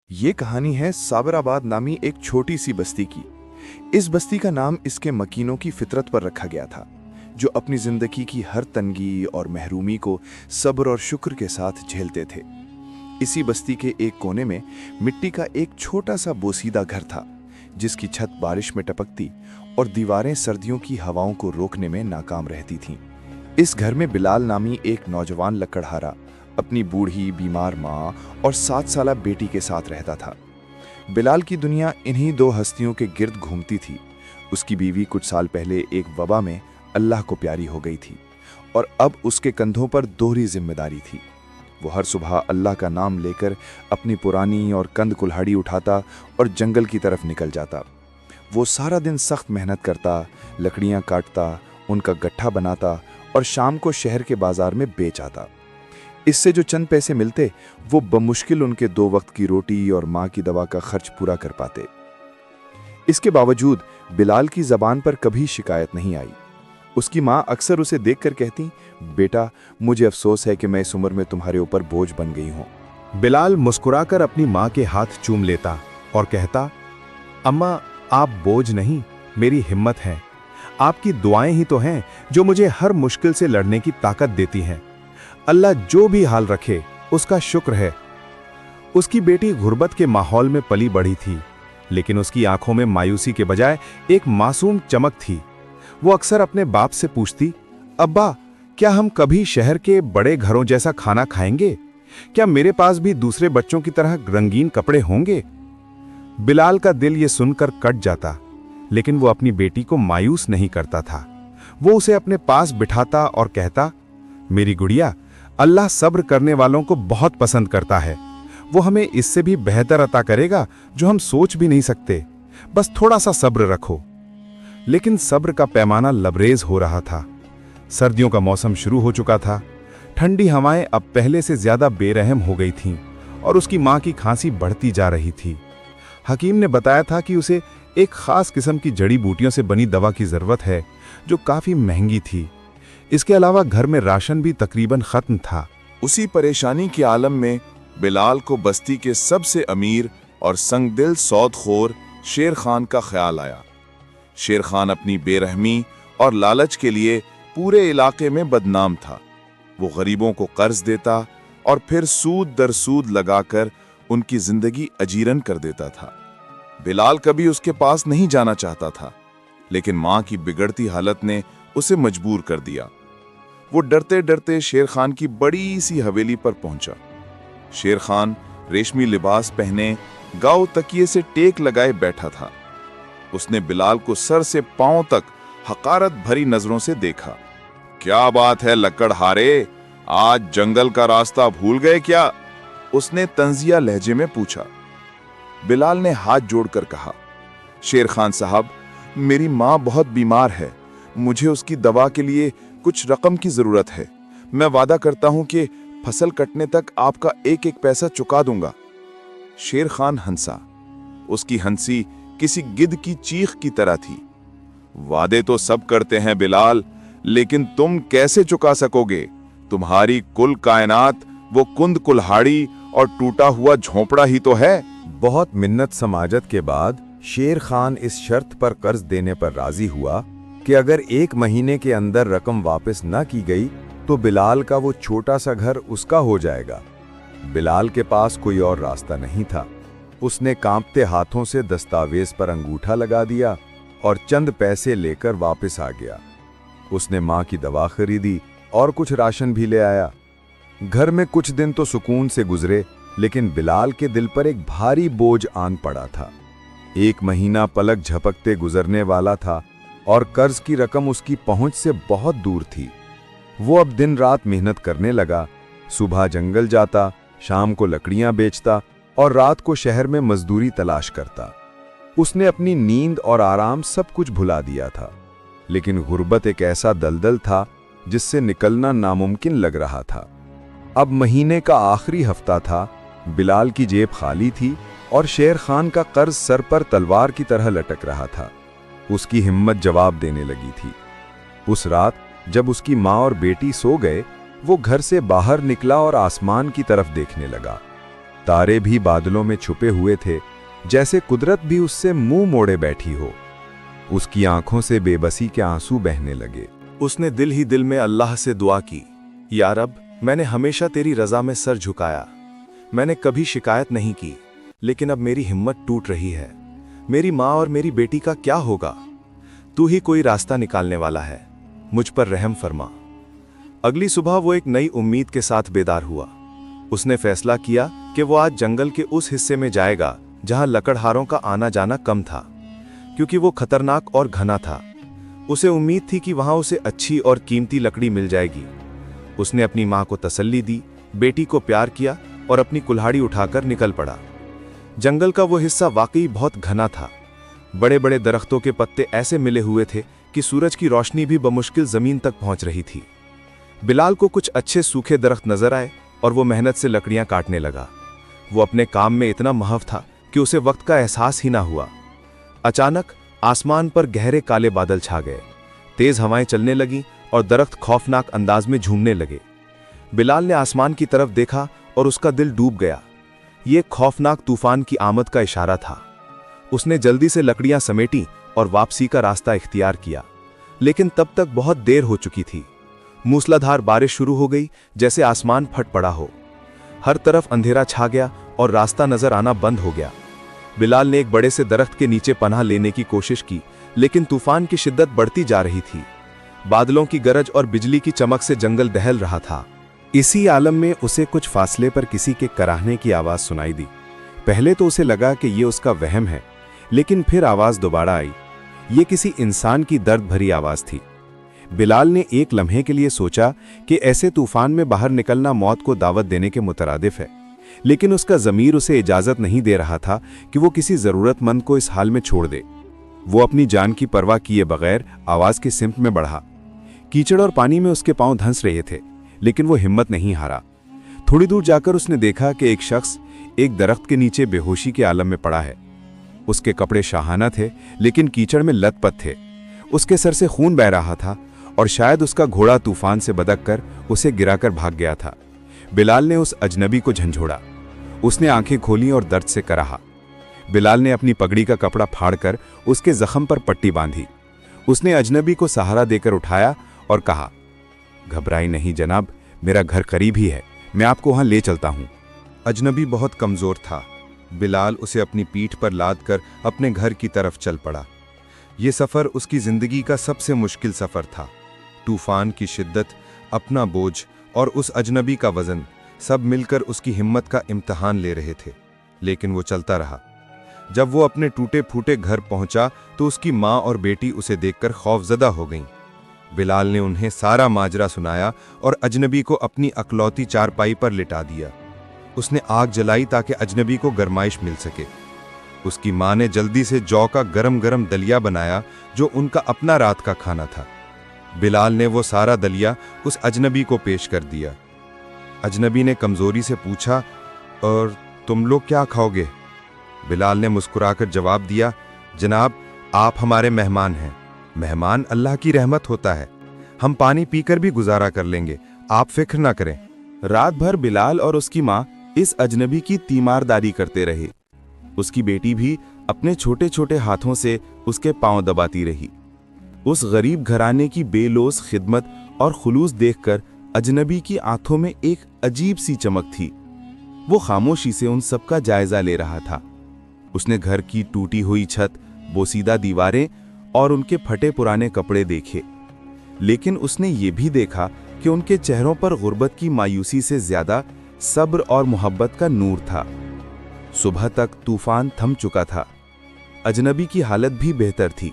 ये कहानी है साबराबाद नामी एक छोटी सी बस्ती की। इस बस्ती का नाम इसके मकीनों की फितरत पर रखा गया था, जो अपनी जिंदगी की हर तंगी और महरूमी को सब्र और शुक्र के साथ झेलते थे। इसी बस्ती के एक कोने में मिट्टी का एक छोटा सा बोसीदा घर था, जिसकी छत बारिश में टपकती और दीवारें सर्दियों की हवाओं को रोकने में नाकाम रहती थीं। इस घर में बिलाल नामी एक नौजवान लकड़हारा अपनी बूढ़ी बीमार माँ और 7 साला बेटी के साथ रहता था। बिलाल की दुनिया इन्हीं दो हस्तियों के गिर्द घूमती थी। उसकी बीवी कुछ साल पहले एक वबा में अल्लाह को प्यारी हो गई थी और अब उसके कंधों पर दोहरी जिम्मेदारी थी। वो हर सुबह अल्लाह का नाम लेकर अपनी पुरानी और कंद कुल्हाड़ी उठाता और जंगल की तरफ निकल जाता। वो सारा दिन सख्त मेहनत करता, लकड़ियाँ काटता, उनका गट्ठा बनाता और शाम को शहर के बाजार में बेच आता। इससे जो चंद पैसे मिलते वो बमुश्किल उनके 2 वक्त की रोटी और माँ की दवा का खर्च पूरा कर पाते। इसके बावजूद बिलाल की जबान पर कभी शिकायत नहीं आई। उसकी माँ अक्सर उसे देखकर कहती, बेटा मुझे अफसोस है कि मैं इस उम्र में तुम्हारे ऊपर बोझ बन गई हूँ। बिलाल मुस्कुराकर अपनी माँ के हाथ चूम लेता और कहता, अम्मा आप बोझ नहीं, मेरी हिम्मत है। आपकी दुआएं ही तो हैं जो मुझे हर मुश्किल से लड़ने की ताकत देती हैं। अल्लाह जो भी हाल रखे उसका शुक्र है। उसकी बेटी गुर्बत के माहौल में पली बढ़ी थी, लेकिन उसकी आंखों में मायूसी के बजाय एक मासूम चमक थी। वो अक्सर अपने बाप से पूछती, अब्बा क्या हम कभी शहर के बड़े घरों जैसा खाना खाएंगे? क्या मेरे पास भी दूसरे बच्चों की तरह रंगीन कपड़े होंगे? बिलाल का दिल ये सुनकर कट जाता, लेकिन वो अपनी बेटी को मायूस नहीं करता था। वो उसे अपने पास बिठाता और कहता, मेरी गुड़िया, अल्लाह सब्र करने वालों को बहुत पसंद करता है। वो हमें इससे भी बेहतर अता करेगा जो हम सोच भी नहीं सकते। बस थोड़ा सा सब्र रखो। लेकिन सब्र का पैमाना लबरेज हो रहा था। सर्दियों का मौसम शुरू हो चुका था। ठंडी हवाएं अब पहले से ज्यादा बेरहम हो गई थीं और उसकी मां की खांसी बढ़ती जा रही थी। हकीम ने बताया था कि उसे एक खास किस्म की जड़ी बूटियों से बनी दवा की जरूरत है, जो काफी महंगी थी। इसके अलावा घर में राशन भी तकरीबन खत्म था। उसी परेशानी के आलम में बिलाल को बस्ती के सबसे अमीर और संगदिल सौदखोर शेर खान का ख्याल आया। शेर खान अपनी बेरहमी और लालच के लिए पूरे इलाके में बदनाम था। वो गरीबों को कर्ज देता और फिर सूद दर सूद लगाकर उनकी जिंदगी अजीरन कर देता था। बिलाल कभी उसके पास नहीं जाना चाहता था, लेकिन मां की बिगड़ती हालत ने उसे मजबूर कर दिया। वो डरते डरते शेर खान की बड़ी सी हवेली पर पहुंचा। शेर खान रेशमी लिबास पहने गाव तकिए से टेक लगाए बैठा था। उसने बिलाल को सर से पांव तक हकारत भरी नजरों से देखा। क्या बात है लकड़हारे, आज जंगल का रास्ता भूल गए क्या? उसने तंजिया लहजे में पूछा। बिलाल ने हाथ जोड़कर कहा, शेर खान साहब, मेरी माँ बहुत बीमार है। मुझे उसकी दवा के लिए कुछ रकम की जरूरत है। मैं वादा करता हूं कि फसल कटने तक आपका एक एक पैसा चुका दूंगा। शेर खान हंसा। उसकी हंसी किसी गिद्ध की चीख की तरह थी। वादे तो सब करते हैं बिलाल, लेकिन तुम कैसे चुका सकोगे? तुम्हारी कुल कायनात वो कुंद कुल्हाड़ी और टूटा हुआ झोंपड़ा ही तो है। बहुत मिन्नत समाजत के बाद शेर खान इस शर्त पर कर्ज देने पर राजी हुआ कि अगर 1 महीने के अंदर रकम वापस न की गई तो बिलाल का वो छोटा सा घर उसका हो जाएगा। बिलाल के पास कोई और रास्ता नहीं था। उसने कांपते हाथों से दस्तावेज पर अंगूठा लगा दिया और चंद पैसे लेकर वापस आ गया। उसने मां की दवा खरीदी और कुछ राशन भी ले आया। घर में कुछ दिन तो सुकून से गुजरे, लेकिन बिलाल के दिल पर एक भारी बोझ आन पड़ा था। 1 महीना पलक झपकते गुजरने वाला था और कर्ज की रकम उसकी पहुंच से बहुत दूर थी। वो अब दिन रात मेहनत करने लगा। सुबह जंगल जाता, शाम को लकड़ियां बेचता और रात को शहर में मजदूरी तलाश करता। उसने अपनी नींद और आराम सब कुछ भुला दिया था, लेकिन गुर्बत एक ऐसा दलदल था जिससे निकलना नामुमकिन लग रहा था। अब महीने का आखिरी हफ्ता था। बिलाल की जेब खाली थी और शेर खान का कर्ज सर पर तलवार की तरह लटक रहा था। उसकी हिम्मत जवाब देने लगी थी। उस रात जब उसकी माँ और बेटी सो गए, वो घर से बाहर निकला और आसमान की तरफ देखने लगा। तारे भी बादलों में छुपे हुए थे, जैसे कुदरत भी उससे मुंह मोड़े बैठी हो। उसकी आंखों से बेबसी के आंसू बहने लगे। उसने दिल ही दिल में अल्लाह से दुआ की, या रब, मैंने हमेशा तेरी रजा में सर झुकाया, मैंने कभी शिकायत नहीं की, लेकिन अब मेरी हिम्मत टूट रही है। मेरी माँ और मेरी बेटी का क्या होगा? तू ही कोई रास्ता निकालने वाला है, मुझ पर रहम फरमा। अगली सुबह वो एक नई उम्मीद के साथ बेदार हुआ। उसने फैसला किया कि वो आज जंगल के उस हिस्से में जाएगा जहां लकड़हारों का आना जाना कम था, क्योंकि वो खतरनाक और घना था। उसे उम्मीद थी कि वहां उसे अच्छी और कीमती लकड़ी मिल जाएगी। उसने अपनी मां को तसल्ली दी, बेटी को प्यार किया और अपनी कुल्हाड़ी उठाकर निकल पड़ा। जंगल का वो हिस्सा वाकई बहुत घना था। बड़े बड़े दरख्तों के पत्ते ऐसे मिले हुए थे कि सूरज की रोशनी भी बमुश्किल जमीन तक पहुंच रही थी। बिलाल को कुछ अच्छे सूखे दरख्त नजर आए और वो मेहनत से लकड़ियां काटने लगा। वो अपने काम में इतना महव था कि उसे वक्त का एहसास ही ना हुआ। अचानक आसमान पर गहरे काले बादल छा गए, तेज हवाएं चलने लगीं और दरख्त खौफनाक अंदाज में झूमने लगे। बिलाल ने आसमान की तरफ देखा और उसका दिल डूब गया। ये खौफनाक तूफान की आमद का इशारा था। उसने जल्दी से लकड़ियां समेटी और वापसी का रास्ता इख्तियार किया, लेकिन तब तक बहुत देर हो चुकी थी। मूसलाधार बारिश शुरू हो गई, जैसे आसमान फट पड़ा हो। हर तरफ अंधेरा छा गया और रास्ता नजर आना बंद हो गया। बिलाल ने एक बड़े से दरख्त के नीचे पनाह लेने की कोशिश की, लेकिन तूफान की शिद्दत बढ़ती जा रही थी। बादलों की गरज और बिजली की चमक से जंगल दहल रहा था। इसी आलम में उसे कुछ फासले पर किसी के कराहने की आवाज सुनाई दी। पहले तो उसे लगा कि ये उसका वहम है, लेकिन फिर आवाज दोबारा आई। ये किसी इंसान की दर्द भरी आवाज थी। बिलाल ने एक लम्हे के लिए सोचा कि ऐसे तूफान में बाहर निकलना मौत को दावत देने के मुतरादिफ है, लेकिन उसका ज़मीर उसे इजाज़त नहीं दे रहा था कि वो किसी ज़रूरतमंद को इस हाल में छोड़ दे। वो अपनी जान की परवाह किए बगैर आवाज़ की सिमत में बढ़ा। कीचड़ और पानी में उसके पांव धंस रहे थे, लेकिन वो हिम्मत नहीं हारा। थोड़ी दूर जाकर उसने देखा कि एक शख्स एक दरख्त के नीचे बेहोशी के आलम में पड़ा है। उसके कपड़े शाहाना थे, लेकिन कीचड़ में लथपथ थे। उसके सर से खून बह रहा था और शायद उसका घोड़ा तूफान से बदक कर उसे गिराकर भाग गया था। बिलाल ने उस अजनबी को झंझोड़ा। उसने आंखें खोली और दर्द से कराहा। बिलाल ने अपनी पगड़ी का कपड़ा फाड़कर उसके जख्म पर पट्टी बांधी। उसने अजनबी को सहारा देकर उठाया और कहा, घबराई नहीं जनाब, मेरा घर करीब ही है, मैं आपको वहां ले चलता हूं। अजनबी बहुत कमजोर था। बिलाल उसे अपनी पीठ पर लादकर अपने घर की तरफ चल पड़ा। यह सफर उसकी जिंदगी का सबसे मुश्किल सफर था। तूफान की शिद्दत, अपना बोझ और उस अजनबी का वजन सब मिलकर उसकी हिम्मत का इम्तिहान ले रहे थे, लेकिन वो चलता रहा। जब वो अपने टूटे फूटे घर पहुंचा तो उसकी माँ और बेटी उसे देखकर खौफजदा हो गईं। बिलाल ने उन्हें सारा माजरा सुनाया और अजनबी को अपनी अकलौती चारपाई पर लिटा दिया। उसने आग जलाई ताकि अजनबी को गरमाइश मिल सके। उसकी माँ ने जल्दी से जौ का गरम गरम दलिया बनाया, जो उनका अपना रात का खाना था। बिलाल ने वो सारा दलिया उस अजनबी को पेश कर दिया। अजनबी ने कमजोरी से पूछा, और तुम लोग क्या खाओगे? बिलाल ने मुस्कुराकर जवाब दिया, जनाब, आप हमारे मेहमान हैं। मेहमान अल्लाह की रहमत होता है। हम पानी पीकर भी गुजारा कर लेंगे, आप फिक्र ना करें। रात भर बिलाल और उसकी माँ इस अजनबी की तीमारदारी करते रहे। उसकी बेटी भी अपने छोटे छोटे हाथों से उसके पांव दबाती रही। उस गरीब घराने की बेलोस खिदमत और खुलूस देखकर अजनबी की आंखों में एक अजीब सी चमक थी। वो खामोशी से उन सब का जायजा ले रहा था। उसने घर की टूटी हुई छत, बोसीदा दीवारें और उनके फटे पुराने कपड़े देखे, लेकिन उसने ये भी देखा कि उनके चेहरों पर गुर्बत की मायूसी से ज्यादा सब्र और मोहब्बत का नूर था। सुबह तक तूफान थम चुका था। अजनबी की हालत भी बेहतर थी।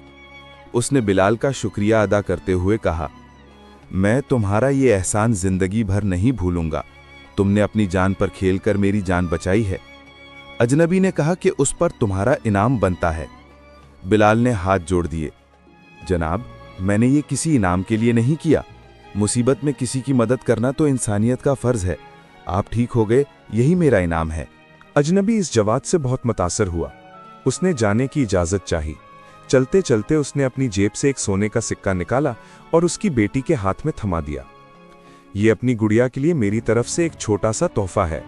उसने बिलाल का शुक्रिया अदा करते हुए कहा, मैं तुम्हारा ये एहसान जिंदगी भर नहीं भूलूंगा। तुमने अपनी जान पर खेलकर मेरी जान बचाई है। अजनबी ने कहा कि उस पर तुम्हारा इनाम बनता है। बिलाल ने हाथ जोड़ दिए, जनाब, मैंने ये किसी इनाम के लिए नहीं किया। मुसीबत में किसी की मदद करना तो इंसानियत का फर्ज है। आप ठीक हो गए, यही मेरा इनाम है। अजनबी इस जवाब से बहुत मुतासर हुआ। उसने जाने की इजाजत चाही। चलते चलते उसने अपनी जेब से एक सोने का सिक्का निकाला और उसकी बेटी के हाथ में थमा दिया। ये अपनी गुड़िया के लिए मेरी तरफ से एक छोटा सा तोहफा है।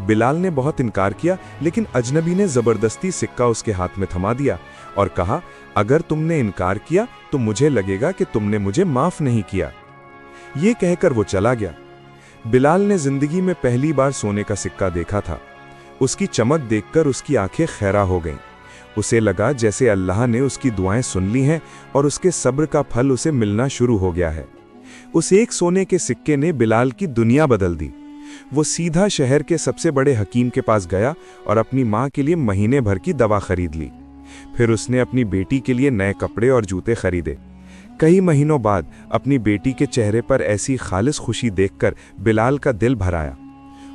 बिलाल ने बहुत इनकार किया, लेकिन अजनबी ने जबरदस्ती सिक्का उसके हाथ में थमा दिया और कहा, अगर तुमने इनकार किया तो मुझे लगेगा कि तुमने मुझे माफ नहीं किया। ये कहकर वो चला गया। बिलाल ने जिंदगी में पहली बार सोने का सिक्का देखा था। उसकी चमक देखकर उसकी आंखें खैरा हो गईं। उसे लगा जैसे अल्लाह ने उसकी दुआएं सुन ली हैं और उसके सब्र का फल उसे मिलना शुरू हो गया है। उस एक सोने के सिक्के ने बिलाल की दुनिया बदल दी। वो सीधा शहर के सबसे बड़े हकीम के पास गया और अपनी माँ के लिए महीने भर की दवा खरीद ली। फिर उसने अपनी बेटी के लिए नए कपड़े और जूते खरीदे। कई महीनों बाद अपनी बेटी के चेहरे पर ऐसी खालिस खुशी देखकर बिलाल का दिल भर आया।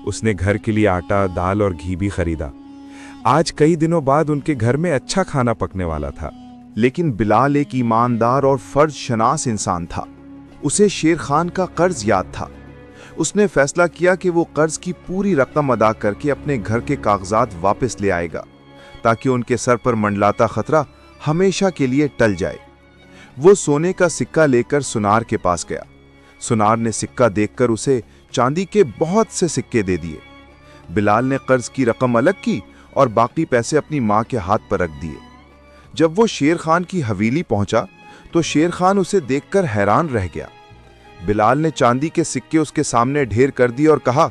उसने घर के लिए आटा, दाल और घी भी खरीदा। आज कई दिनों बाद उनके घर में अच्छा खाना पकने वाला था। लेकिन बिलाल एक ईमानदार और फर्ज शनास इंसान था। उसे शेर खान का कर्ज याद था। उसने फैसला किया कि वो कर्ज की पूरी रकम अदा करके अपने घर के कागजात वापस ले आएगा, ताकि उनके सर पर मंडलाता खतरा हमेशा के लिए टल जाए। वो सोने का सिक्का लेकर सुनार के पास गया। सुनार ने सिक्का देखकर उसे चांदी के बहुत से सिक्के दे दिए। बिलाल ने कर्ज की रकम अलग की और बाकी पैसे अपनी मां के हाथ पर रख दिए। जब वो शेर खान की हवेली पहुंचा तो शेर खान उसे देखकर हैरान रह गया। बिलाल ने चांदी के सिक्के उसके सामने ढेर कर दिए और कहा,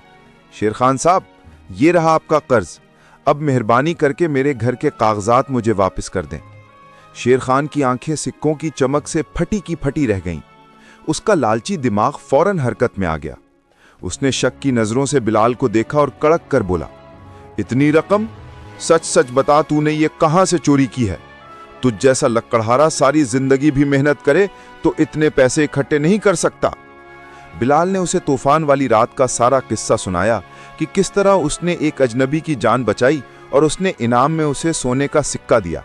शेर खान साहब, ये रहा आपका कर्ज। अब मेहरबानी करके मेरे घर के कागजात मुझे वापस कर दें। शेर खान की आंखें सिक्कों की चमक से फटी की फटी रह गईं। उसका लालची दिमाग फौरन हरकत में आ गया। उसने शक की नजरों से बिलाल को देखा और कड़क कर बोला, इतनी रकम? सच सच बता, तूने ये कहां से चोरी की है? तुझ जैसा लकड़हारा सारी जिंदगी भी मेहनत करे तो इतने पैसे इकट्ठे नहीं कर सकता। बिलाल ने उसे तूफान वाली रात का सारा किस्सा सुनाया कि किस तरह उसने एक अजनबी की जान बचाई और उसने इनाम में उसे सोने का सिक्का दिया।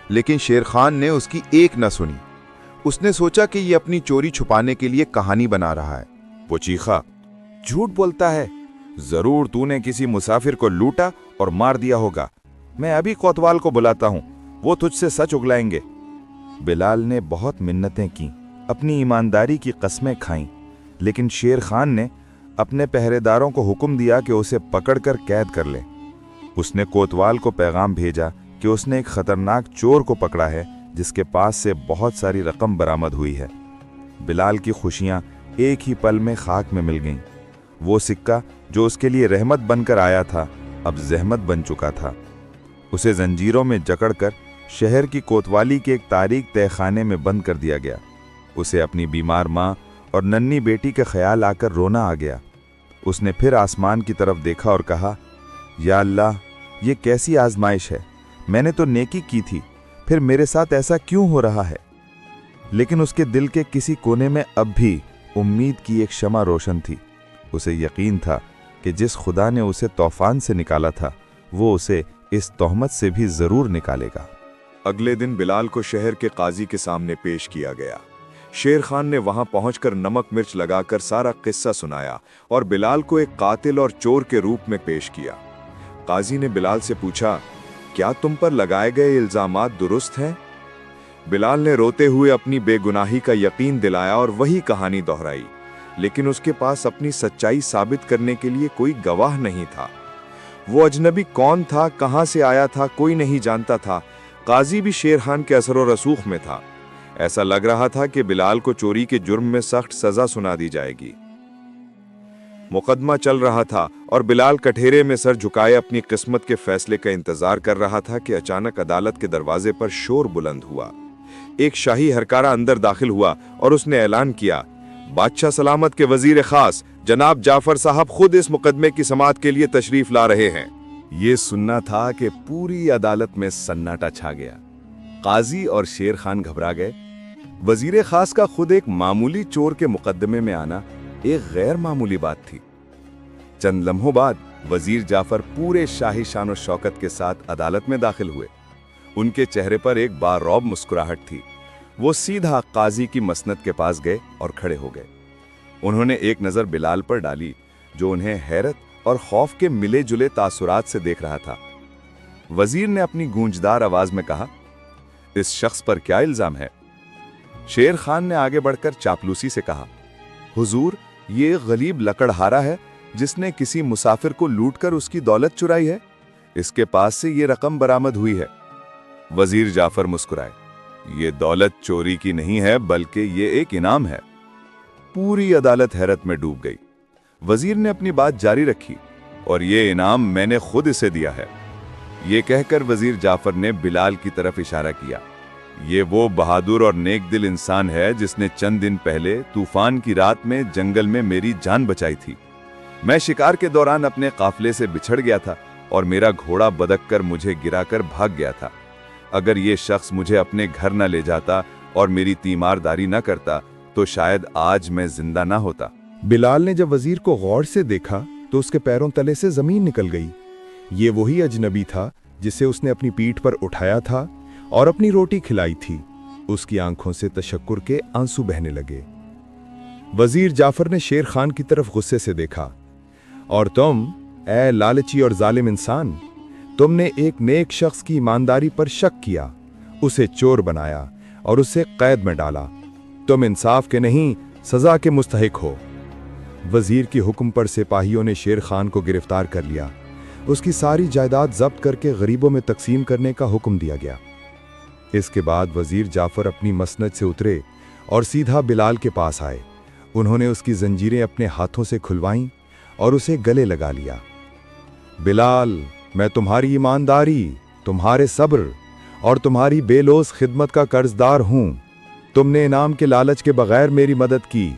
लेकिन शेर खान ने उसकी एक न सुनी। उसने सोचा कि यह अपनी चोरी छुपाने के लिए कहानी बना रहा है। वो चीखा, झूठ बोलता है, जरूर तूने किसी मुसाफिर को लूटा और मार दिया होगा। मैं अभी कोतवाल को बुलाता हूं, वो तुझसे सच उगलाएंगे। बिलाल ने बहुत मिन्नतें की, अपनी ईमानदारी की कस्में खाईं, लेकिन शेर खान ने अपने पहरेदारों को हुक्म दिया कि उसे पकड़कर कैद कर ले। उसने कोतवाल को पैगाम भेजा कि उसने एक खतरनाक चोर को पकड़ा है जिसके पास से बहुत सारी रकम बरामद हुई है। बिलाल की खुशियां एक ही पल में खाक में मिल गईं। वो सिक्का जो उसके लिए रहमत बनकर आया था अब जहमत बन चुका था। उसे जंजीरों में जकड़कर शहर की कोतवाली के एक तारीख तहखाने में बंद कर दिया गया। उसे अपनी बीमार माँ और नन्ही बेटी का ख्याल आकर रोना आ गया। उसने फिर आसमान की तरफ देखा और कहा, या अल्लाह, ये कैसी आजमाइश है? मैंने तो नेकी की थी, फिर मेरे साथ ऐसा क्यों हो रहा है? लेकिन उसके दिल के किसी कोने में अब भी उम्मीद की एक शमा रोशन थी। उसे यकीन था कि जिस खुदा ने उसे तूफान से निकाला था वो उसे इस तोहमत से भी जरूर निकालेगा। अगले दिन बिलाल को शहर के काजी के सामने पेश किया गया। शेर खान ने वहां पहुंचकर नमक मिर्च लगाकर सारा किस्सा सुनाया और बिलाल को एक कातिल और चोर के रूप में पेश किया। काजी ने बिलाल से पूछा, क्या तुम पर लगाए गए इल्जामात दुरुस्त हैं? बिलाल ने रोते हुए अपनी बेगुनाही का यकीन दिलाया और वही कहानी दोहराई, लेकिन उसके पास अपनी सच्चाई साबित करने के लिए कोई गवाह नहीं था। वो अजनबी कौन था, कहां से आया था, कोई नहीं जानता था। काजी भी शेर खान के असर और रसूख में था। ऐसा लग रहा था कि बिलाल को चोरी के जुर्म में सख्त सजा सुना दी जाएगी। मुकदमा चल रहा था और बिलाल कठेरे में सर झुकाए अपनी किस्मत के फैसले का इंतजार कर रहा था कि अचानक अदालत के दरवाजे पर शोर बुलंद हुआ। एक शाही हरकारा अंदर दाखिल हुआ और उसने ऐलान किया, बादशाह सलामत के वजीर खास जनाब जाफर साहब खुद इस मुकदमे की समाअत के लिए तशरीफ ला रहे हैं। ये सुनना था कि पूरी अदालत में सन्नाटा छा गया। काजी और शेर खान घबरा गए। वजीर खास का खुद एक मामूली चोर के मुकदमे में आना एक गैर मामूली बात थी। चंद लम्हों बाद वजीर जाफर पूरे शाही शान और शौकत के साथ अदालत में दाखिल हुए। उनके चेहरे पर एक बारौब मुस्कुराहट थी। वो सीधा काजी की मसनद के पास गए और खड़े हो गए। उन्होंने एक नजर बिलाल पर डाली जो उन्हें हैरत और खौफ के मिले जुले तासुरात से देख रहा था। वजीर ने अपनी गूंजदार आवाज में कहा, इस शख्स पर क्या इल्जाम है? शेर खान ने आगे बढ़कर चापलूसी से कहा, हुजूर, ये गलीब लकड़हारा है जिसने किसी मुसाफिर को लूटकर उसकी दौलत चुराई है? इसके पास से ये रकम बरामद हुई है। वजीर जाफर मुस्कुराए। ये दौलत चोरी की नहीं है, बल्कि ये एक इनाम है। पूरी अदालत हैरत में डूब गई। वजीर ने अपनी बात जारी रखी, और ये इनाम मैंने खुद इसे दिया है। ये कहकर वजीर जाफर ने बिलाल की तरफ इशारा किया। ये वो बहादुर और नेक दिल इंसान है जिसने चंद दिन पहले तूफान की रात में जंगल में मेरी जान बचाई थी। मैं शिकार के दौरान अपने काफिले से बिछड़ गया था और मेरा घोड़ा बदक कर मुझे गिराकर भाग गया था। अगर ये शख्स मुझे अपने घर न ले जाता और मेरी तीमारदारी न करता तो शायद आज मैं जिंदा ना होता। बिलाल ने जब वजीर को गौर से देखा तो उसके पैरों तले से जमीन निकल गई। ये वही अजनबी था जिसे उसने अपनी पीठ पर उठाया था और अपनी रोटी खिलाई थी। उसकी आंखों से तशक्कुर के आंसू बहने लगे। वजीर जाफर ने शेर खान की तरफ गुस्से से देखा। और तुम, ए लालची और जालिम इंसान, तुमने एक नेक शख्स की ईमानदारी पर शक किया, उसे चोर बनाया और उसे कैद में डाला। तुम इंसाफ के नहीं, सजा के मुस्तहिक हो। वजीर के हुक्म पर सिपाहियों ने शेर खान को गिरफ्तार कर लिया। उसकी सारी जायदाद जब्त करके गरीबों में तकसीम करने का हुक्म दिया गया। इसके बाद वजीर जाफर अपनी मसनद से उतरे और सीधा बिलाल के पास आए। उन्होंने उसकी जंजीरें अपने हाथों से खुलवाईं और उसे गले लगा लिया। बिलाल, मैं तुम्हारी ईमानदारी, तुम्हारे सब्र और तुम्हारी बेलोस खिदमत का कर्जदार हूं। तुमने इनाम के लालच के बगैर मेरी मदद की।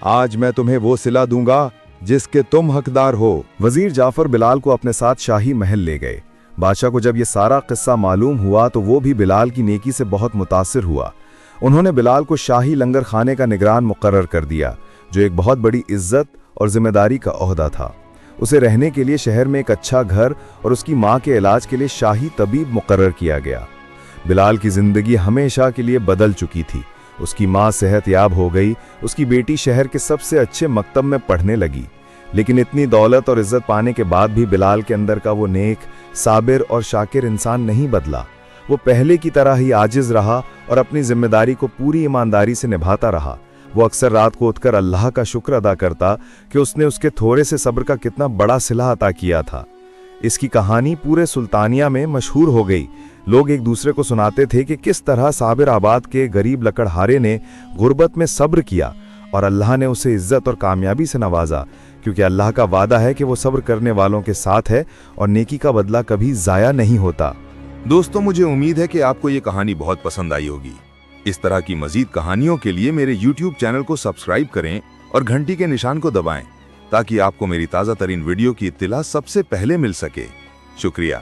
आज मैं तुम्हें वो सिला दूंगा जिसके तुम हकदार हो। वजीर जाफर बिलाल को अपने साथ शाही महल ले गए। बादशाह को जब ये सारा किस्सा मालूम हुआ तो वो भी बिलाल की नेकी से बहुत मुतासिर हुआ। उन्होंने बिलाल को शाही लंगर खाने का निगरान मुकर्रर कर दिया, जो एक बहुत बड़ी इज्जत और जिम्मेदारी का ओहदा था। उसे रहने के लिए शहर में एक अच्छा घर और उसकी माँ के इलाज के लिए शाही तबीब मुकर्रर किया गया। बिलाल की जिंदगी हमेशा के लिए बदल चुकी थी। उसकी माँ सेहतयाब हो गई, उसकी बेटी शहर के सबसे अच्छे मकतब में पढ़ने लगी। लेकिन इतनी दौलत और इज्जत पाने के बाद भी बिलाल के अंदर का वो नेक, साबिर और शाकिर इंसान नहीं बदला। वो पहले की तरह ही आजिज रहा और अपनी जिम्मेदारी को पूरी ईमानदारी से निभाता रहा। वो अक्सर रात को उठकर अल्लाह का शुक्र अदा करता कि उसने उसके थोड़े से सब्र का कितना बड़ा सिला अता किया था। इसकी कहानी पूरे सुल्तानिया में मशहूर हो गई। लोग एक दूसरे को सुनाते थे कि किस तरह साबिर आबाद के गरीब लकड़हारे ने गुर्बत में सब्र किया और अल्लाह ने उसे इज्जत और कामयाबी से नवाजा, क्योंकि अल्लाह का वादा है कि वो सब्र करने वालों के साथ है और नेकी का बदला कभी जाया नहीं होता। दोस्तों, मुझे उम्मीद है कि आपको ये कहानी बहुत पसंद आई होगी। इस तरह की मजीद कहानियों के लिए मेरे YouTube चैनल को सब्सक्राइब करें और घंटी के निशान को दबाएं, ताकि आपको मेरी ताज़ा तरीन वीडियो की इत्तिला सबसे पहले मिल सके। शुक्रिया।